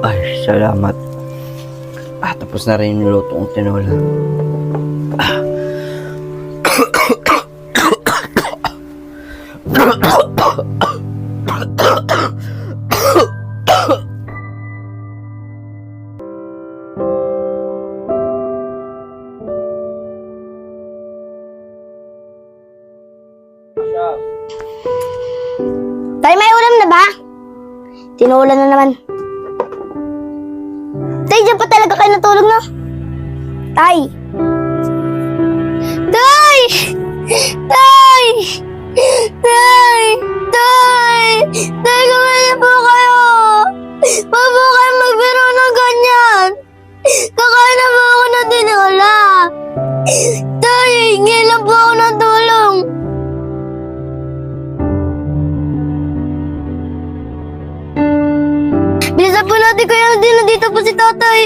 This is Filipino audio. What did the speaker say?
Ay, salamat. Tapos na rin yung luto kong tinola. Tay, may ulam na ba? Tinola na naman. Tay, dyan pa talaga kayo natulog, no? Tay! Tay! Tay! Tay! Tay! Tay, kumaya po kayo! Huwag po kayo magbiro ng ganyan! Kakain na po ako ng tinola! Tay, hingi lang po ako ng tulong! Bilisan po natin kaya hindi na dito po si tatay.